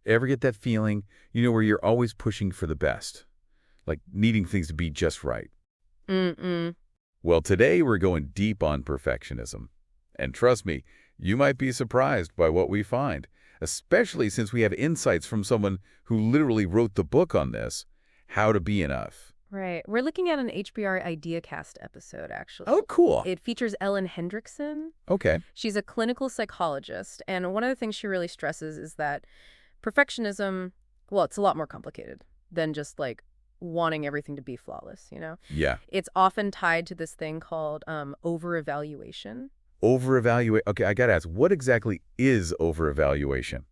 Ever get that feeling, where you're always pushing for the best? Like needing things to be just right? Mm-mm. Well, today we're going deep on perfectionism. And trust me, you might be surprised by what we find, especially since we have insights from someone who literally wrote the book on this, How to Be Enough. Right. We're looking at an HBR IdeaCast episode, actually. Oh, cool. It features Ellen Hendrickson. Okay. She's a clinical psychologist, and one of the things she really stresses is that perfectionism, well, it's a lot more complicated than just like wanting everything to be flawless, Yeah. It's often tied to this thing called over-evaluation. Over-evaluate. Okay, I got to ask, what exactly is over-evaluation?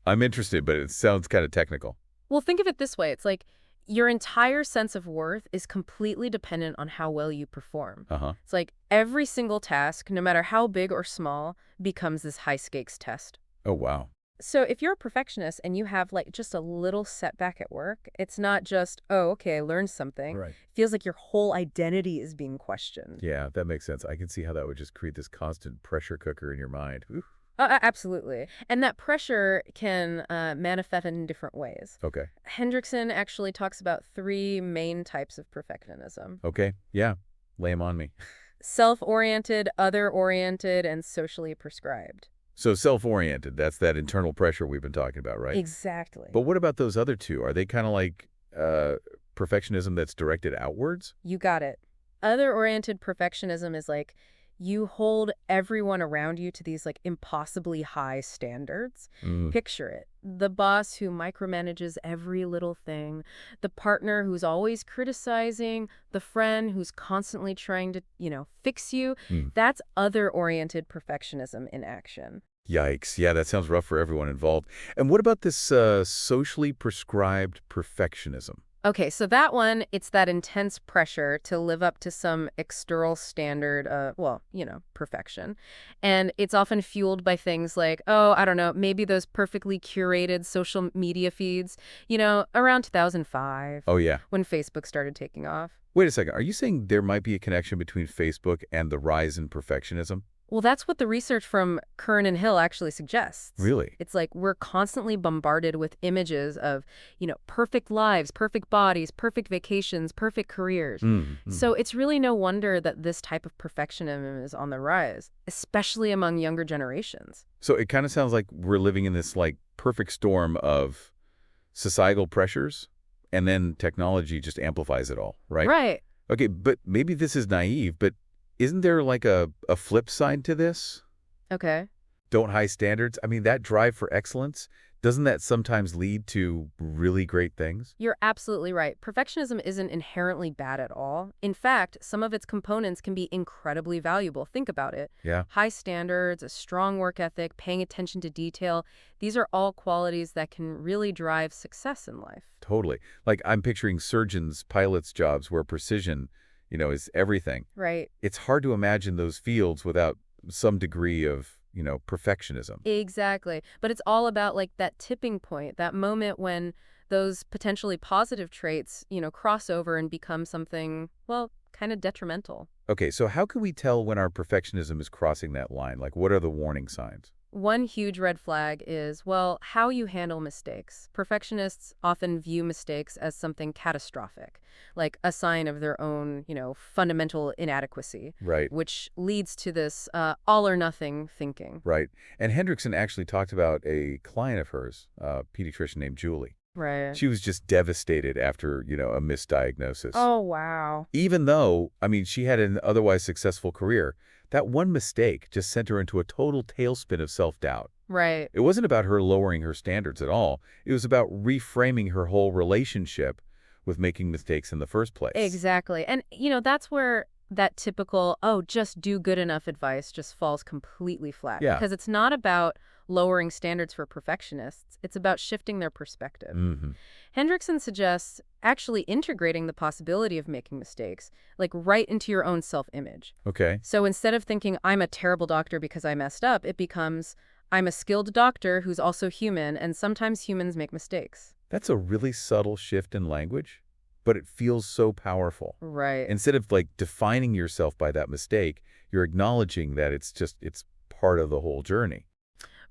I'm interested, but it sounds kind of technical. Well, think of it this way. It's like your entire sense of worth is completely dependent on how well you perform. Uh-huh. It's like every single task, no matter how big or small, becomes this high-stakes test. Oh, wow. So if you're a perfectionist and you have like just a little setback at work, it's not just, oh, okay, I learned something. Right. It feels like your whole identity is being questioned. Yeah, that makes sense. I can see how that would just create this constant pressure cooker in your mind. Oof. Absolutely. And that pressure can manifest in different ways. Okay. Hendrickson actually talks about 3 main types of perfectionism. Okay. Yeah. Lay 'em on me. Self-oriented, other-oriented, and socially prescribed. So self-oriented, that's that internal pressure we've been talking about, right? Exactly. But what about those other two? Are they kind of like perfectionism that's directed outwards? You got it. Other-oriented perfectionism is like you hold everyone around you to these like impossibly high standards. Picture it. The boss who micromanages every little thing, the partner who's always criticizing, the friend who's constantly trying to, fix you. That's other-oriented perfectionism in action. Yikes. Yeah, that sounds rough for everyone involved. And what about this socially prescribed perfectionism? Okay, so that one, it's that intense pressure to live up to some external standard, perfection. And it's often fueled by things like, oh, I don't know, maybe those perfectly curated social media feeds, around 2005. Oh, yeah. When Facebook started taking off. Wait a second. Are you saying there might be a connection between Facebook and the rise in perfectionism? Well, that's what the research from Kern and Hill actually suggests. Really? It's like we're constantly bombarded with images of, perfect lives, perfect bodies, perfect vacations, perfect careers. So it's really no wonder that this type of perfectionism is on the rise, especially among younger generations. So it kind of sounds like we're living in this like perfect storm of societal pressures, and then technology just amplifies it all, right? Right. Okay, but maybe this is naive, but isn't there like a flip side to this? Okay. Don't high standards? I mean, that drive for excellence, doesn't that sometimes lead to really great things? You're absolutely right. Perfectionism isn't inherently bad at all. In fact, some of its components can be incredibly valuable. Think about it. Yeah. High standards, a strong work ethic, paying attention to detail. These are all qualities that can really drive success in life. Totally. Like I'm picturing surgeons, pilots' jobs where precision, is everything. Right. It's hard to imagine those fields without some degree of, perfectionism. Exactly. But it's all about like that tipping point, that moment when those potentially positive traits, cross over and become something, well, kind of detrimental. Okay, so how can we tell when our perfectionism is crossing that line? Like, what are the warning signs? One huge red flag is, well, how you handle mistakes. Perfectionists often view mistakes as something catastrophic, like a sign of their own, fundamental inadequacy. Right. Which leads to this all or nothing thinking. Right. And Hendrickson actually talked about a client of hers, a pediatrician named Julie. Right. She was just devastated after, a misdiagnosis. Oh, wow. Even though, she had an otherwise successful career, that one mistake just sent her into a total tailspin of self-doubt. Right. It wasn't about her lowering her standards at all. It was about reframing her whole relationship with making mistakes in the first place. Exactly. And, that's where that typical, oh, just do good enough advice just falls completely flat. Yeah. Because it's not about lowering standards for perfectionists. It's about shifting their perspective. Hendrickson suggests actually integrating the possibility of making mistakes, like right into your own self-image. Okay. So instead of thinking, I'm a terrible doctor because I messed up, it becomes, I'm a skilled doctor who's also human, and sometimes humans make mistakes. That's a really subtle shift in language, but it feels so powerful. Right. Instead of like defining yourself by that mistake, you're acknowledging that it's part of the whole journey.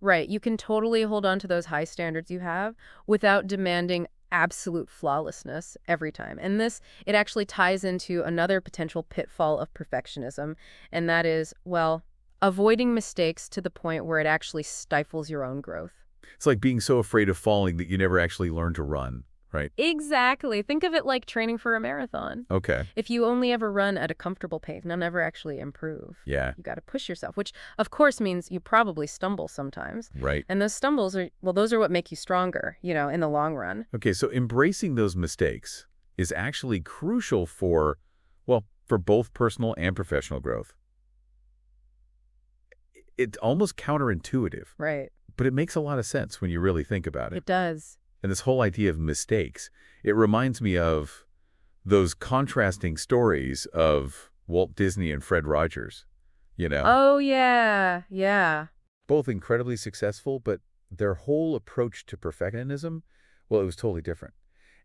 Right. You can totally hold on to those high standards you have without demanding absolute flawlessness every time. And it actually ties into another potential pitfall of perfectionism, and that is, well, avoiding mistakes to the point where it actually stifles your own growth. It's like being so afraid of falling that you never actually learn to run, right? Exactly. Think of it like training for a marathon. Okay. If you only ever run at a comfortable pace, you'll never actually improve. Yeah. You got to push yourself, which of course means you probably stumble sometimes. Right. And those stumbles those are what make you stronger, in the long run. Okay, so embracing those mistakes is actually crucial for both personal and professional growth. It's almost counterintuitive. Right. But it makes a lot of sense when you really think about it. It does. And this whole idea of mistakes, it reminds me of those contrasting stories of Walt Disney and Fred Rogers, Oh, yeah. Yeah. Both incredibly successful, but their whole approach to perfectionism, well, it was totally different.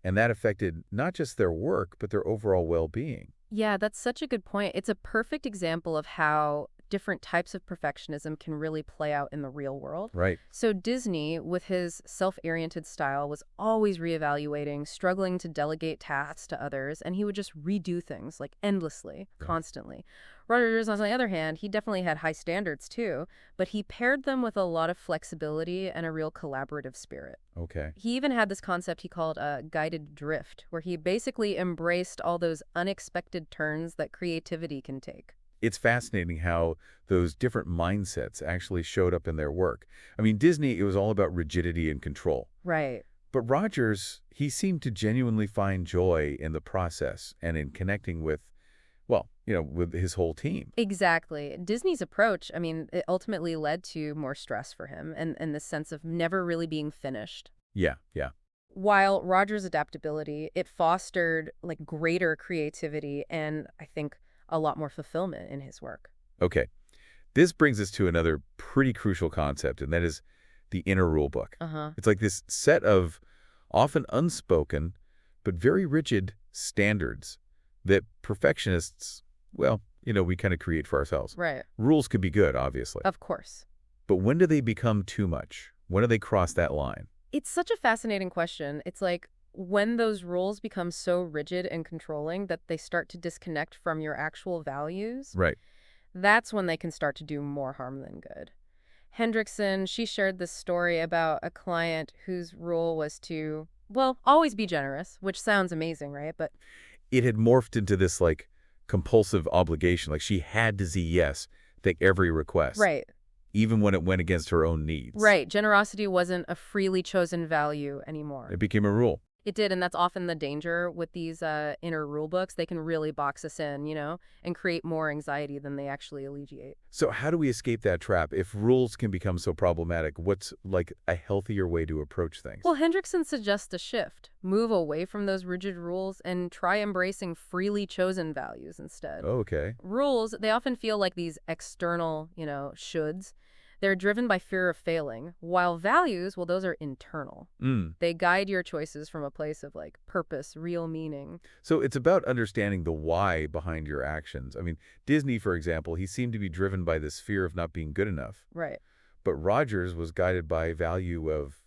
And that affected not just their work, but their overall well-being. Yeah, that's such a good point. It's a perfect example of how different types of perfectionism can really play out in the real world. Right. So Disney, with his self-oriented style, was always reevaluating, struggling to delegate tasks to others, and he would just redo things like endlessly, constantly. Rogers, on the other hand, he definitely had high standards too, but he paired them with a lot of flexibility and a real collaborative spirit. Okay. He even had this concept he called a guided drift, where he basically embraced all those unexpected turns that creativity can take. It's fascinating how those different mindsets actually showed up in their work. I mean, Disney, it was all about rigidity and control. Right. But Rogers, he seemed to genuinely find joy in the process and in connecting with, with his whole team. Exactly. Disney's approach, it ultimately led to more stress for him and this sense of never really being finished. Yeah. While Rogers' adaptability, it fostered greater creativity and I think a lot more fulfillment in his work. Okay. This brings us to another pretty crucial concept, and that is the inner rule book. It's like this set of often unspoken but very rigid standards that perfectionists, we kind of create for ourselves. Right. Rules could be good, obviously. Of course. But when do they become too much? When do they cross that line? It's such a fascinating question. It's like when those rules become so rigid and controlling that they start to disconnect from your actual values. Right. That's when they can start to do more harm than good. Hendrickson, she shared this story about a client whose rule was to, always be generous, which sounds amazing, right? But it had morphed into this compulsive obligation. Like she had to say yes to every request. Right. Even when it went against her own needs. Right. Generosity wasn't a freely chosen value anymore. It became a rule. It did, and that's often the danger with these inner rule books. They can really box us in, and create more anxiety than they actually alleviate. So how do we escape that trap? If rules can become so problematic, what's a healthier way to approach things? Well, Hendrickson suggests a shift. Move away from those rigid rules and try embracing freely chosen values instead. Okay. Rules, they often feel like these external, shoulds. They're driven by fear of failing, while values, those are internal. They guide your choices from a place of purpose, real meaning. So it's about understanding the why behind your actions. I mean, Disney, for example, he seemed to be driven by this fear of not being good enough. Right. But Rogers was guided by a value of,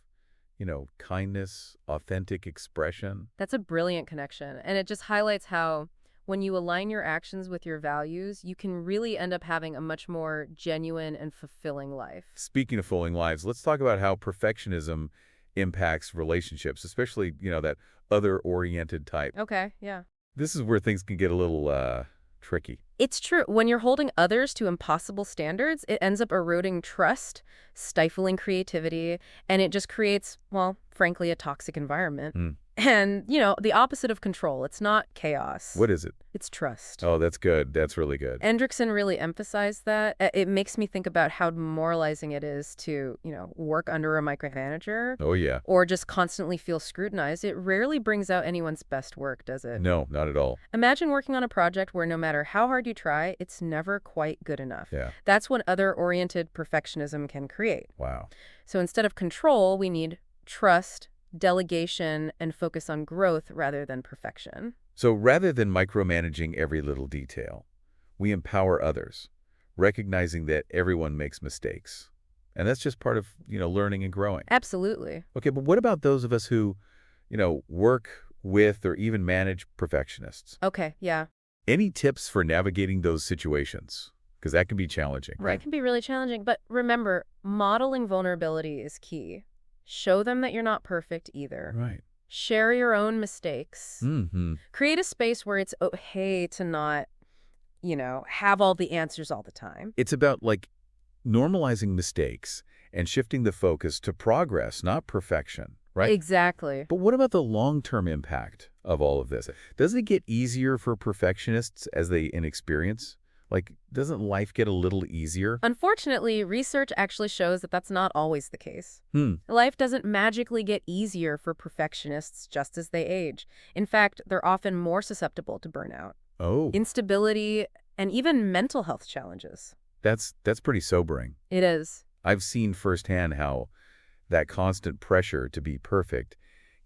kindness, authentic expression. That's a brilliant connection. And it just highlights how when you align your actions with your values, you can really end up having a much more genuine and fulfilling life. Speaking of fulfilling lives, let's talk about how perfectionism impacts relationships, especially, that other-oriented type. Okay, yeah. This is where things can get a little tricky. It's true. When you're holding others to impossible standards, it ends up eroding trust, stifling creativity, and it just creates, frankly, a toxic environment. And, the opposite of control. It's not chaos. What is it? It's trust. Oh, that's good. That's really good. Hendrickson really emphasized that. It makes me think about how demoralizing it is to, work under a micromanager. Oh, yeah. Or just constantly feel scrutinized. It rarely brings out anyone's best work, does it? No, not at all. Imagine working on a project where no matter how hard you try, it's never quite good enough. Yeah. That's what other-oriented perfectionism can create. Wow. So instead of control, we need trust, delegation, and focus on growth rather than perfection. So rather than micromanaging every little detail, we empower others, recognizing that everyone makes mistakes. And that's just part of, learning and growing. Absolutely. Okay, but what about those of us who, work with or even manage perfectionists? Okay, yeah. Any tips for navigating those situations? Because that can be challenging, right? That can be really challenging. But remember, modeling vulnerability is key. Show them that you're not perfect either. Right. Share your own mistakes. Mm-hmm. Create a space where it's okay to not, have all the answers all the time. It's about, normalizing mistakes and shifting the focus to progress, not perfection, right? Exactly. But what about the long-term impact of all of this? Does it get easier for perfectionists as they inexperience? Doesn't life get a little easier? Unfortunately, research actually shows that that's not always the case. Life doesn't magically get easier for perfectionists just as they age. In fact, they're often more susceptible to burnout, instability, and even mental health challenges. That's pretty sobering. It is. I've seen firsthand how that constant pressure to be perfect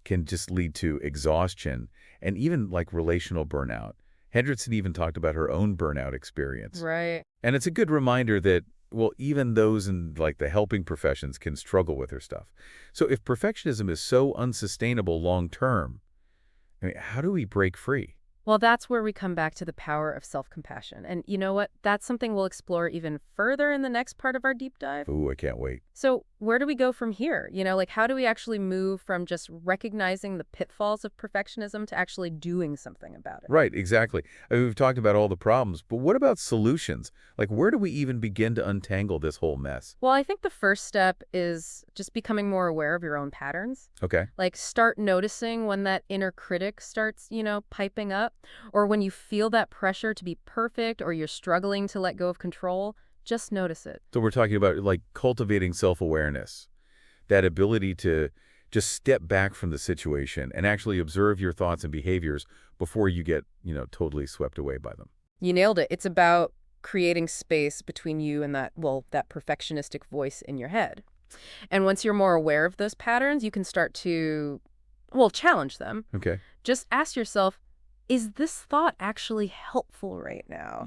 can just lead to exhaustion and even relational burnout. Hendrickson even talked about her own burnout experience. Right. And it's a good reminder that, even those in the helping professions can struggle with her stuff. So if perfectionism is so unsustainable long term, how do we break free? Well, that's where we come back to the power of self-compassion. And you know what? That's something we'll explore even further in the next part of our deep dive. Ooh, I can't wait. So where do we go from here? How do we actually move from just recognizing the pitfalls of perfectionism to actually doing something about it? Right, exactly. We've talked about all the problems, but what about solutions? Where do we even begin to untangle this whole mess? Well, I think the first step is just becoming more aware of your own patterns. Okay. Start noticing when that inner critic starts, piping up, or when you feel that pressure to be perfect or you're struggling to let go of control. Just notice it. So we're talking about cultivating self-awareness, that ability to just step back from the situation and actually observe your thoughts and behaviors before you get, totally swept away by them. You nailed it. It's about creating space between you and that perfectionistic voice in your head. And once you're more aware of those patterns, you can start to, challenge them. Okay. Just ask yourself, is this thought actually helpful right now?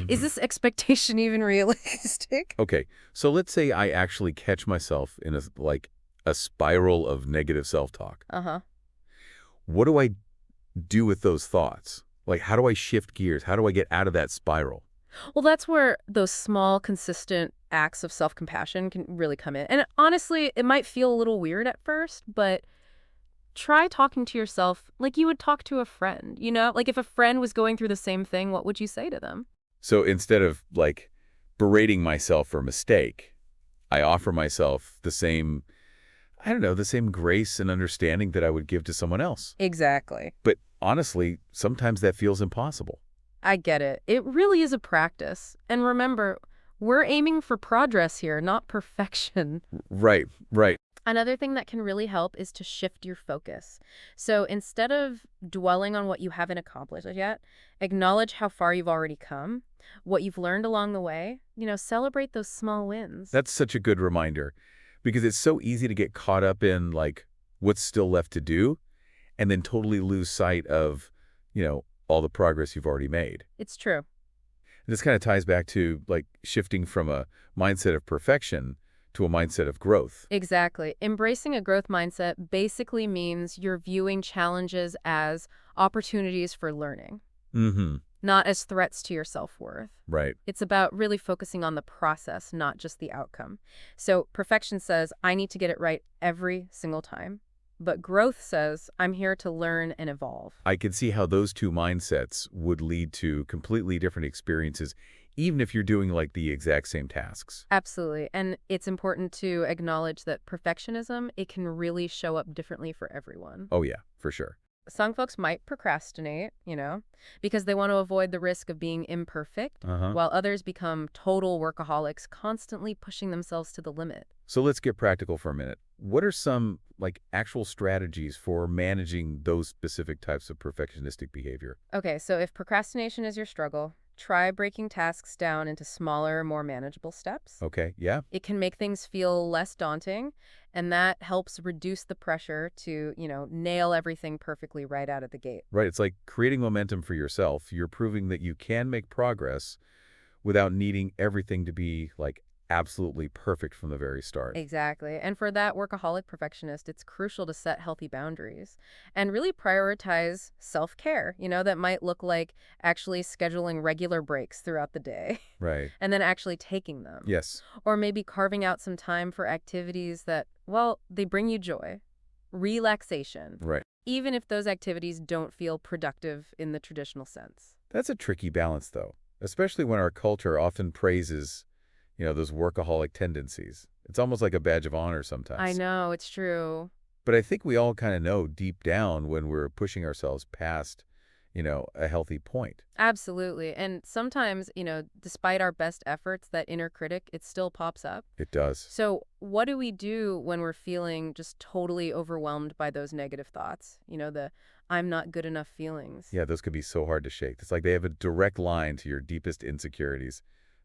Is this expectation even realistic? Okay, so let's say I actually catch myself in a spiral of negative self-talk. What do I do with those thoughts? How do I shift gears? How do I get out of that spiral? Well, that's where those small, consistent acts of self-compassion can really come in. And honestly, it might feel a little weird at first, but try talking to yourself like you would talk to a friend, if a friend was going through the same thing, what would you say to them? So instead of berating myself for a mistake, I offer myself the same grace and understanding that I would give to someone else. Exactly. But honestly, sometimes that feels impossible. I get it. It really is a practice. And remember, we're aiming for progress here, not perfection. Right. Another thing that can really help is to shift your focus. So instead of dwelling on what you haven't accomplished yet, acknowledge how far you've already come, what you've learned along the way, celebrate those small wins. That's such a good reminder because it's so easy to get caught up in what's still left to do and then totally lose sight of, all the progress you've already made. It's true. And this kind of ties back to shifting from a mindset of perfection to a mindset of growth. Exactly. Embracing a growth mindset basically means you're viewing challenges as opportunities for learning, not as threats to your self-worth. Right. It's about really focusing on the process, not just the outcome. So perfection says, I need to get it right every single time. But growth says, I'm here to learn and evolve. I can see how those two mindsets would lead to completely different experiences, even if you're doing the exact same tasks. Absolutely. And it's important to acknowledge that perfectionism, it can really show up differently for everyone. Oh, yeah, for sure. Some folks might procrastinate, because they want to avoid the risk of being imperfect, while others become total workaholics, constantly pushing themselves to the limit. So let's get practical for a minute. What are some actual strategies for managing those specific types of perfectionistic behavior? Okay, so if procrastination is your struggle, try breaking tasks down into smaller, more manageable steps. Okay, yeah. It can make things feel less daunting, and that helps reduce the pressure to, nail everything perfectly right out of the gate. Right, it's like creating momentum for yourself. You're proving that you can make progress without needing everything to be absolutely perfect from the very start. Exactly. And for that workaholic perfectionist, it's crucial to set healthy boundaries and really prioritize self-care. That might look like actually scheduling regular breaks throughout the day Right. and then actually taking them. Yes. Or maybe carving out some time for activities that, well, they bring you joy, relaxation, Right. even if those activities don't feel productive in the traditional sense. That's a tricky balance, though, especially when our culture often praises, those workaholic tendencies. It's almost like a badge of honor sometimes. I know, it's true. But I think we all kind of know deep down when we're pushing ourselves past, a healthy point. Absolutely. And sometimes, despite our best efforts, that inner critic, it still pops up. It does. So what do we do when we're feeling just totally overwhelmed by those negative thoughts? The I'm not good enough feelings. Yeah, those could be so hard to shake. It's like they have a direct line to your deepest insecurities.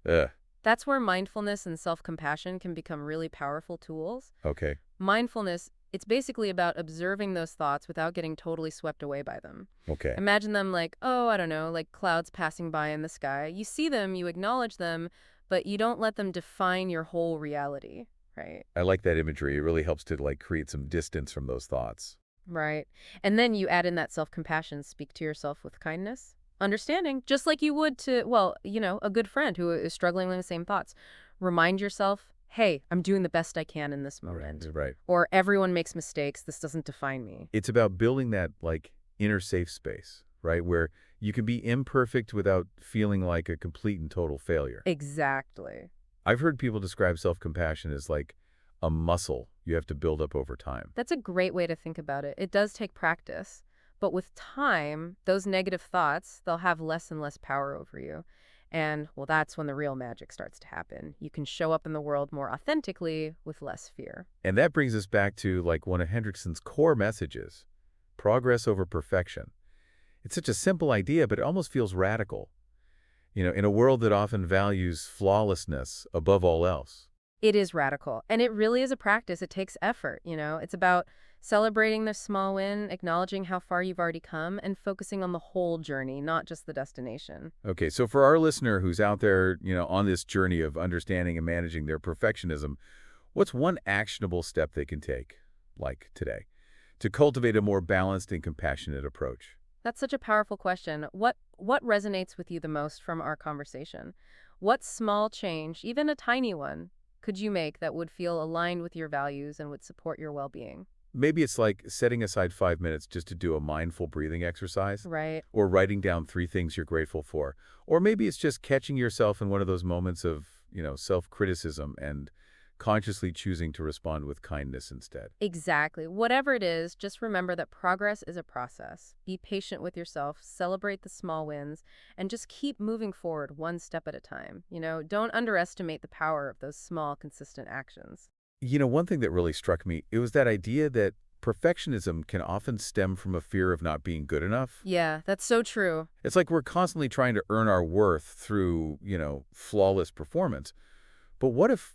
Ugh. That's where mindfulness and self-compassion can become really powerful tools. Okay. Mindfulness, it's basically about observing those thoughts without getting totally swept away by them. Okay. Imagine them like, oh, I don't know, like clouds passing by in the sky. You see them, you acknowledge them, but you don't let them define your whole reality, right? I like that imagery. It really helps to create some distance from those thoughts. Right. And then you add in that self-compassion, speak to yourself with kindness, understanding, just like you would to, well, a good friend who is struggling with the same thoughts. Remind yourself, hey, I'm doing the best I can in this moment. Right. Or everyone makes mistakes. This doesn't define me. It's about building that inner safe space, right? Where you can be imperfect without feeling like a complete and total failure. Exactly. I've heard people describe self-compassion as like a muscle you have to build up over time. That's a great way to think about it. It does take practice. But with time, those negative thoughts, they'll have less and less power over you. And, well, that's when the real magic starts to happen. You can show up in the world more authentically with less fear. And that brings us back to one of Hendrickson's core messages, progress over perfection. It's such a simple idea, but it almost feels radical. In a world that often values flawlessness above all else. It is radical. And it really is a practice. It takes effort, It's about celebrating the small win, acknowledging how far you've already come, and focusing on the whole journey, not just the destination. Okay, so for our listener who's out there, on this journey of understanding and managing their perfectionism, what's one actionable step they can take, like today, to cultivate a more balanced and compassionate approach? That's such a powerful question. What resonates with you the most from our conversation? What small change, even a tiny one, could you make that would feel aligned with your values and would support your well-being? Maybe it's like setting aside 5 minutes just to do a mindful breathing exercise. Right. Or writing down 3 things you're grateful for. Or maybe it's just catching yourself in one of those moments of, self-criticism and consciously choosing to respond with kindness instead. Exactly. Whatever it is, just remember that progress is a process. Be patient with yourself, celebrate the small wins, and just keep moving forward one step at a time. Don't underestimate the power of those small, consistent actions. One thing that really struck me, it was that idea that perfectionism can often stem from a fear of not being good enough. Yeah, that's so true. It's like we're constantly trying to earn our worth through, flawless performance. But what if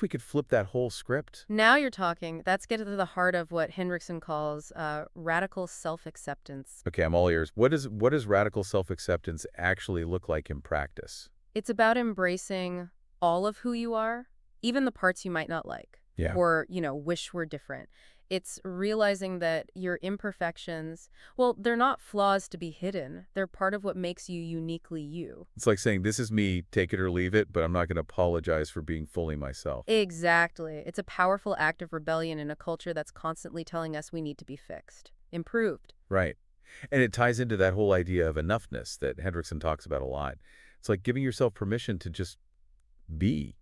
we could flip that whole script? Now you're talking. That's getting to the heart of what Hendrickson calls radical self-acceptance. Okay, I'm all ears. What does radical self-acceptance actually look like in practice? It's about embracing all of who you are, even the parts you might not like. Yeah. Or, wish were different. It's realizing that your imperfections, well, they're not flaws to be hidden. They're part of what makes you uniquely you. It's like saying, this is me, take it or leave it, but I'm not going to apologize for being fully myself. Exactly. It's a powerful act of rebellion in a culture that's constantly telling us we need to be fixed, improved. Right. And it ties into that whole idea of enoughness that Hendrickson talks about a lot. It's like giving yourself permission to just be,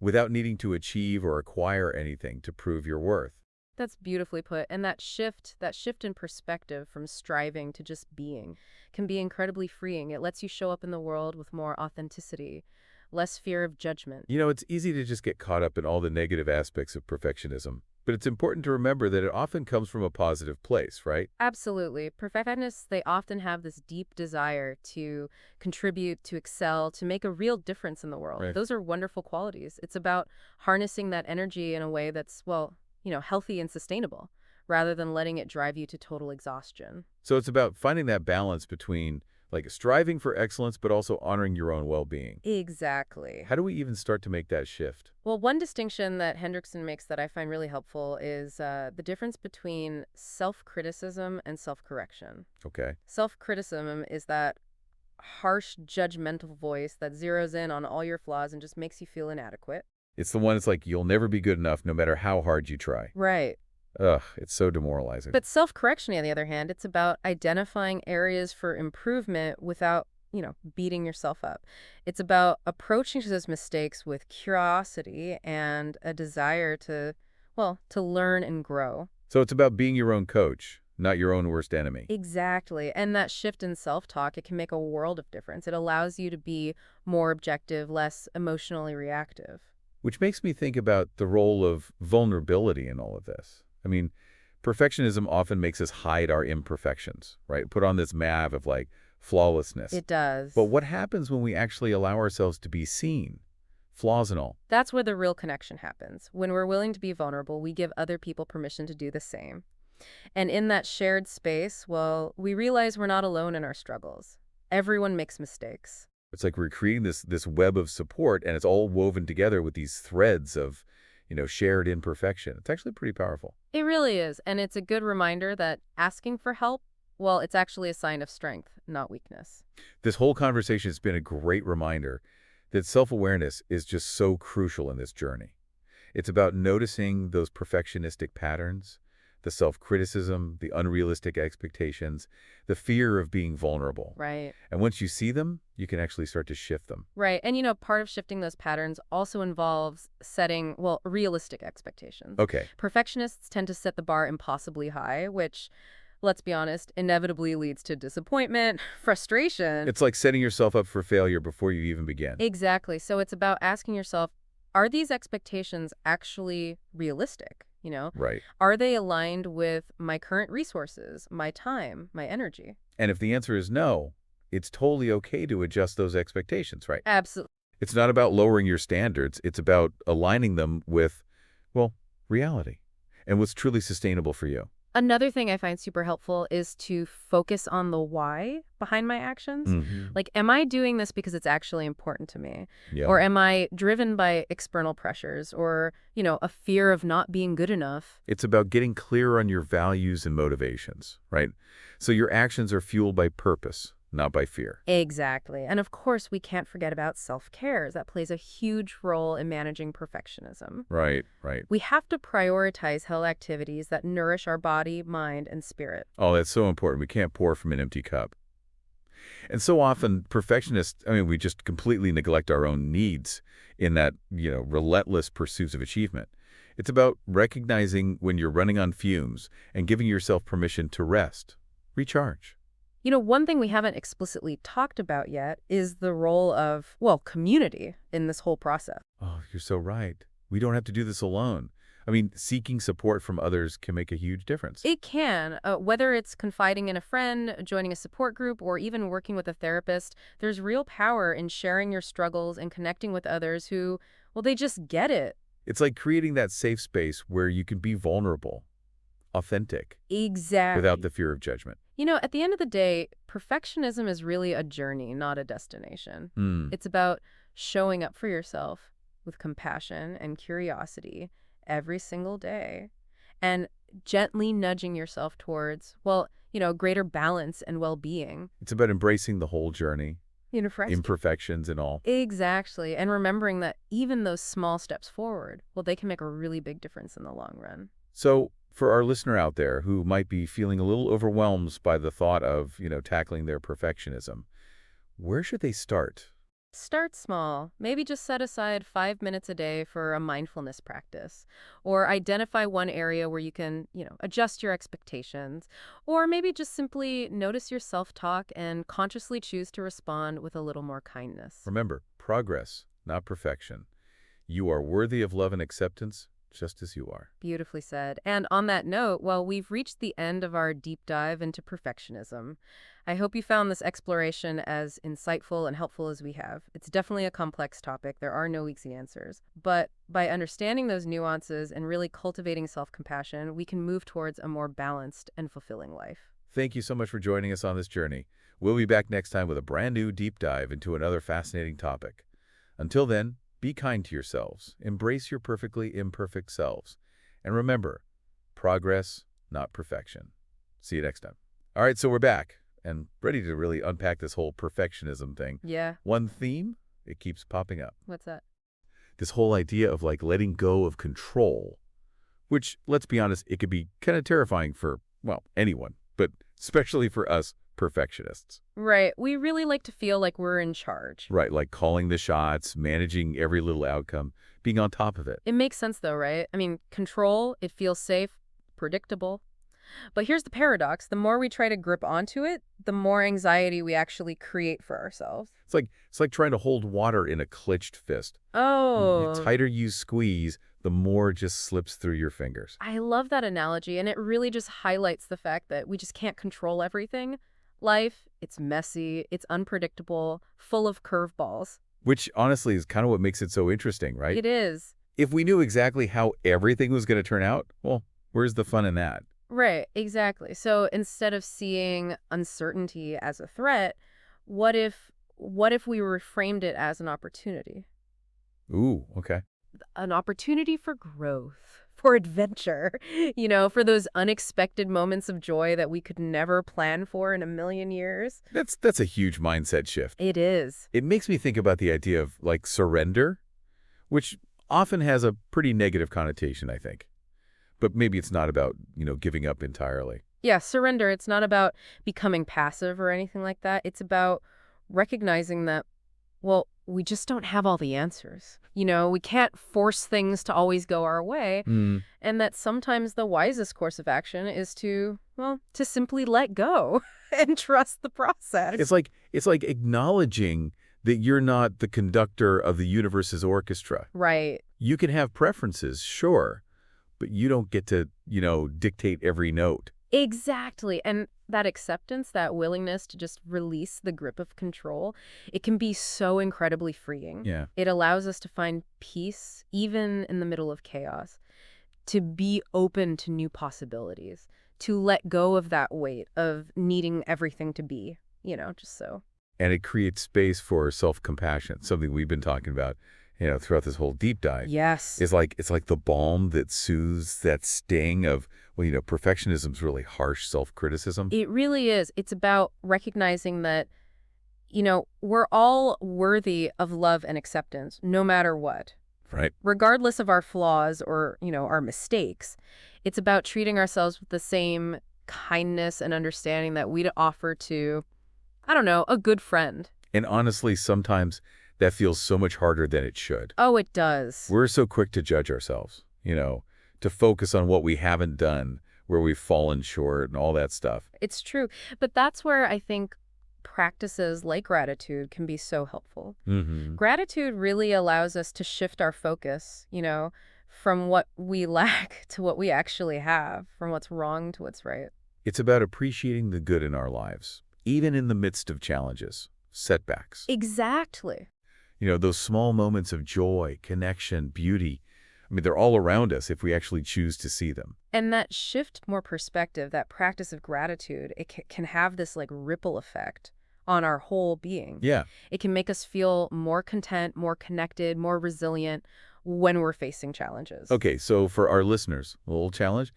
without needing to achieve or acquire anything to prove your worth. That's beautifully put. And that shift in perspective from striving to just being can be incredibly freeing. It lets you show up in the world with more authenticity, less fear of judgment. It's easy to just get caught up in all the negative aspects of perfectionism, but it's important to remember that it often comes from a positive place, right? Absolutely. Perfectionists, they often have this deep desire to contribute, to excel, to make a real difference in the world. Right. Those are wonderful qualities. It's about harnessing that energy in a way that's, well, healthy and sustainable, rather than letting it drive you to total exhaustion. So it's about finding that balance between Like striving for excellence, but also honoring your own well-being. Exactly. How do we even start to make that shift? Well, one distinction that Hendrickson makes that I find really helpful is the difference between self-criticism and self-correction. Okay. Self-criticism is that harsh, judgmental voice that zeroes in on all your flaws and just makes you feel inadequate. It's the one that's like, you'll never be good enough no matter how hard you try. Right. Ugh, it's so demoralizing. But self-correction, on the other hand, it's about identifying areas for improvement without, beating yourself up. It's about approaching those mistakes with curiosity and a desire to learn and grow. So it's about being your own coach, not your own worst enemy. Exactly. And that shift in self-talk, it can make a world of difference. It allows you to be more objective, less emotionally reactive. Which makes me think about the role of vulnerability in all of this. I mean, perfectionism often makes us hide our imperfections, right? Put on this mask of like flawlessness. It does. But what happens when we actually allow ourselves to be seen? Flaws and all. That's where the real connection happens. When we're willing to be vulnerable, we give other people permission to do the same. And in that shared space, we realize we're not alone in our struggles. Everyone makes mistakes. It's like we're creating this web of support, and it's all woven together with these threads of, shared imperfection. It's actually pretty powerful. It really is. And it's a good reminder that asking for help, it's actually a sign of strength, not weakness. This whole conversation has been a great reminder that self-awareness is just so crucial in this journey. It's about noticing those perfectionistic patterns, the self-criticism, the unrealistic expectations, the fear of being vulnerable. Right. And once you see them, you can actually start to shift them. Right. And, part of shifting those patterns also involves setting, realistic expectations. Okay. Perfectionists tend to set the bar impossibly high, which, let's be honest, inevitably leads to disappointment, frustration. It's like setting yourself up for failure before you even begin. Exactly. So it's about asking yourself, are these expectations actually realistic? Right. Are they aligned with my current resources, my time, my energy? And if the answer is no, it's totally okay to adjust those expectations, right? Absolutely. It's not about lowering your standards. It's about aligning them with, reality and what's truly sustainable for you. Another thing I find super helpful is to focus on the why behind my actions. Mm-hmm. Like, am I doing this because it's actually important to me? Yeah. Or am I driven by external pressures or, a fear of not being good enough? It's about getting clear on your values and motivations, right? So your actions are fueled by purpose, not by fear. Exactly. And of course, we can't forget about self-care. That plays a huge role in managing perfectionism. Right, right. We have to prioritize health activities that nourish our body, mind, and spirit. Oh, that's so important. We can't pour from an empty cup. And so often, perfectionists, we just completely neglect our own needs in that, relentless pursuits of achievement. It's about recognizing when you're running on fumes and giving yourself permission to rest, recharge. One thing we haven't explicitly talked about yet is the role of, community in this whole process. Oh, you're so right. We don't have to do this alone. Seeking support from others can make a huge difference. It can. Whether it's confiding in a friend, joining a support group, or even working with a therapist, there's real power in sharing your struggles and connecting with others who, they just get it. It's like creating that safe space where you can be vulnerable, authentic. Exactly. Without the fear of judgment. At the end of the day, perfectionism is really a journey, not a destination. It's about showing up for yourself with compassion and curiosity every single day and gently nudging yourself towards, greater balance and well-being. It's about embracing the whole journey, imperfections and all. Exactly. And remembering that even those small steps forward, they can make a really big difference in the long run. So, for our listener out there who might be feeling a little overwhelmed by the thought of, tackling their perfectionism, where should they start? Start small. Maybe just set aside 5 minutes a day for a mindfulness practice. Or identify one area where you can, adjust your expectations. Or maybe just simply notice your self-talk and consciously choose to respond with a little more kindness. Remember, progress, not perfection. You are worthy of love and acceptance, just as you are. Beautifully said. And on that note, we've reached the end of our deep dive into perfectionism. I hope you found this exploration as insightful and helpful as we have. It's definitely a complex topic. There are no easy answers. But by understanding those nuances and really cultivating self-compassion, we can move towards a more balanced and fulfilling life. Thank you so much for joining us on this journey. We'll be back next time with a brand new deep dive into another fascinating topic. Until then, be kind to yourselves. Embrace your perfectly imperfect selves. And remember, progress, not perfection. See you next time. All right, so we're back and ready to really unpack this whole perfectionism thing. Yeah. One theme, it keeps popping up. What's that? This whole idea of like letting go of control, which, let's be honest, it could be kind of terrifying for, well, anyone, but especially for us perfectionists. Right. We really like to feel like we're in charge. Right, like calling the shots, managing every little outcome, being on top of it. It makes sense though, right? I mean, control, it feels safe, predictable. But here's the paradox. The more we try to grip onto it, the more anxiety we actually create for ourselves. It's like trying to hold water in a clenched fist. Oh. The tighter you squeeze, the more it just slips through your fingers. I love that analogy, and it really just highlights the fact that we just can't control everything. Life, it's messy, it's unpredictable, full of curveballs. Which, honestly, is kind of what makes it so interesting, right? It is. If we knew exactly how everything was going to turn out, well, where's the fun in that? Right, exactly. So instead of seeing uncertainty as a threat, what if we reframed it as an opportunity? Ooh, okay. An opportunity for growth, for adventure, for those unexpected moments of joy that we could never plan for in a million years. That's a huge mindset shift. It is. It makes me think about the idea of, like, surrender, which often has a pretty negative connotation, I think. But maybe it's not about, giving up entirely. Yeah, surrender. It's not about becoming passive or anything like that. It's about recognizing that, well, we just don't have all the answers. We can't force things to always go our way. And that sometimes the wisest course of action is to simply let go and trust the process. It's like acknowledging that you're not the conductor of the universe's orchestra. Right. You can have preferences, sure, but you don't get to, dictate every note. Exactly. And that acceptance, that willingness to just release the grip of control, it can be so incredibly freeing. Yeah. It allows us to find peace even in the middle of chaos, to be open to new possibilities, to let go of that weight of needing everything to be, just so. And it creates space for self-compassion, something we've been talking about, throughout this whole deep dive. Yes. It's like the balm that soothes that sting of, perfectionism's really harsh self-criticism. It really is. It's about recognizing that, we're all worthy of love and acceptance, no matter what. Right. Regardless of our flaws or, our mistakes. It's about treating ourselves with the same kindness and understanding that we'd offer to, a good friend. And honestly, sometimes that feels so much harder than it should. Oh, it does. We're so quick to judge ourselves, to focus on what we haven't done, where we've fallen short and all that stuff. It's true. But that's where I think practices like gratitude can be so helpful. Gratitude really allows us to shift our focus, from what we lack to what we actually have, from what's wrong to what's right. It's about appreciating the good in our lives, even in the midst of challenges, setbacks. Exactly. Those small moments of joy, connection, beauty, they're all around us if we actually choose to see them. And that shift more perspective, that practice of gratitude, it can have this ripple effect on our whole being. Yeah. It can make us feel more content, more connected, more resilient when we're facing challenges. Okay, so for our listeners, a little challenge,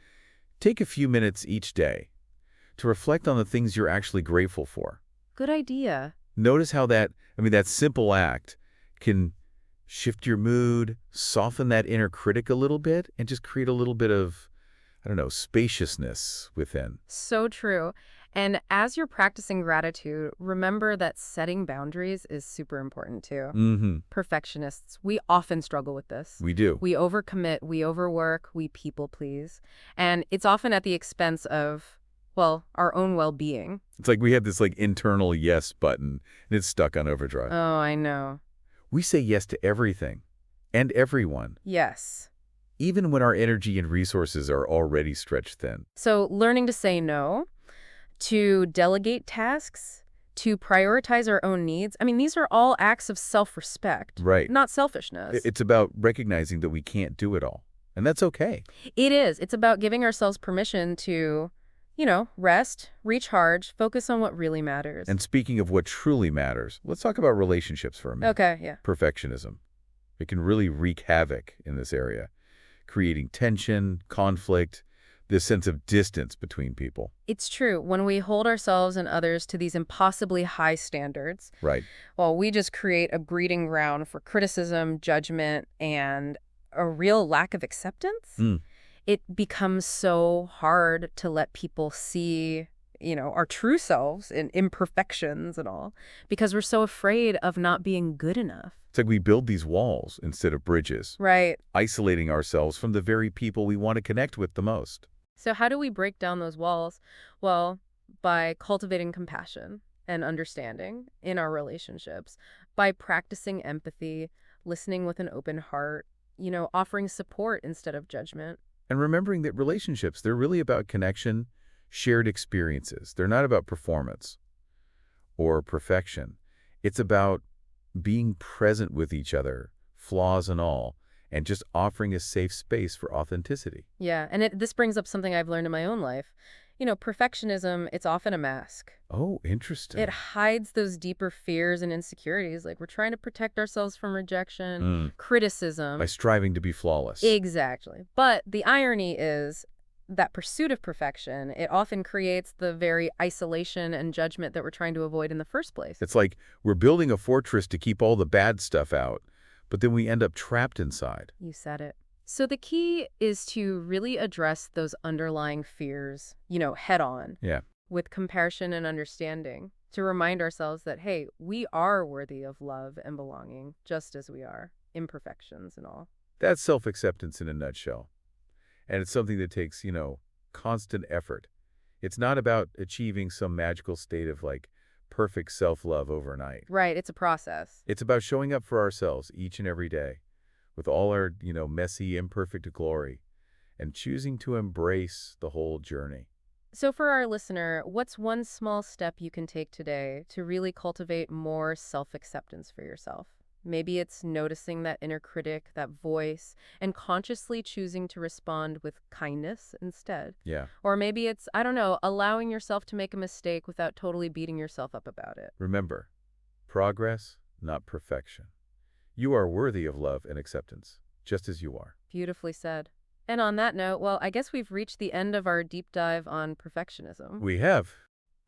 take a few minutes each day to reflect on the things you're actually grateful for. Good idea. Notice how that simple act can shift your mood, soften that inner critic a little bit, and just create a little bit of, spaciousness within. So true. And as you're practicing gratitude, remember that setting boundaries is super important too. Perfectionists, we often struggle with this. We do. We overcommit, we overwork, we people please. And it's often at the expense of, our own well-being. It's like we have this internal yes button, and it's stuck on overdrive. Oh, I know. We say yes to everything and everyone. Yes. Even when our energy and resources are already stretched thin. So learning to say no, to delegate tasks, to prioritize our own needs, these are all acts of self-respect. Right. Not selfishness. It's about recognizing that we can't do it all. And that's okay. It is. It's about giving ourselves permission to Rest, recharge, focus on what really matters. And speaking of what truly matters, let's talk about relationships for a minute. Okay, yeah. Perfectionism. It can really wreak havoc in this area, creating tension, conflict, this sense of distance between people. It's true. When we hold ourselves and others to these impossibly high standards, Right. well, we just create a breeding ground for criticism, judgment, and a real lack of acceptance. It becomes so hard to let people see, our true selves and imperfections and all, because we're so afraid of not being good enough. It's like we build these walls instead of bridges, Right. isolating ourselves from the very people we want to connect with the most. So how do we break down those walls? Well, by cultivating compassion and understanding in our relationships, by practicing empathy, listening with an open heart, offering support instead of judgment. And remembering that relationships, they're really about connection, shared experiences. They're not about performance or perfection. It's about being present with each other, flaws and all, and just offering a safe space for authenticity. Yeah, and this brings up something I've learned in my own life. Perfectionism, it's often a mask. Oh, interesting. It hides those deeper fears and insecurities. Like we're trying to protect ourselves from rejection, criticism. By striving to be flawless. Exactly. But the irony is that pursuit of perfection, it often creates the very isolation and judgment that we're trying to avoid in the first place. It's like we're building a fortress to keep all the bad stuff out, but then we end up trapped inside. You said it. So the key is to really address those underlying fears, head on. Yeah. With compassion and understanding, to remind ourselves that, hey, we are worthy of love and belonging, just as we are, imperfections and all. That's self-acceptance in a nutshell. And it's something that takes, constant effort. It's not about achieving some magical state of, perfect self-love overnight. Right, it's a process. It's about showing up for ourselves each and every day, with all our, messy, imperfect glory, and choosing to embrace the whole journey. So for our listener, what's one small step you can take today to really cultivate more self-acceptance for yourself? Maybe it's noticing that inner critic, that voice, and consciously choosing to respond with kindness instead. Yeah. Or maybe it's, allowing yourself to make a mistake without totally beating yourself up about it. Remember, progress, not perfection. You are worthy of love and acceptance, just as you are. Beautifully said. And on that note, well, I guess we've reached the end of our deep dive on perfectionism. We have.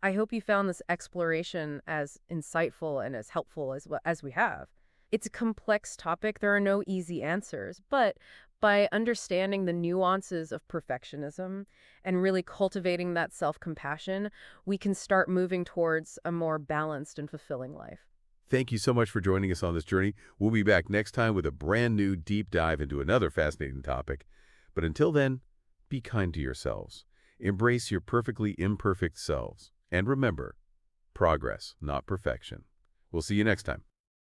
I hope you found this exploration as insightful and as helpful as we have. It's a complex topic. There are no easy answers, but by understanding the nuances of perfectionism and really cultivating that self-compassion, we can start moving towards a more balanced and fulfilling life. Thank you so much for joining us on this journey. We'll be back next time with a brand new deep dive into another fascinating topic. But until then, be kind to yourselves. Embrace your perfectly imperfect selves. And remember, progress, not perfection. We'll see you next time.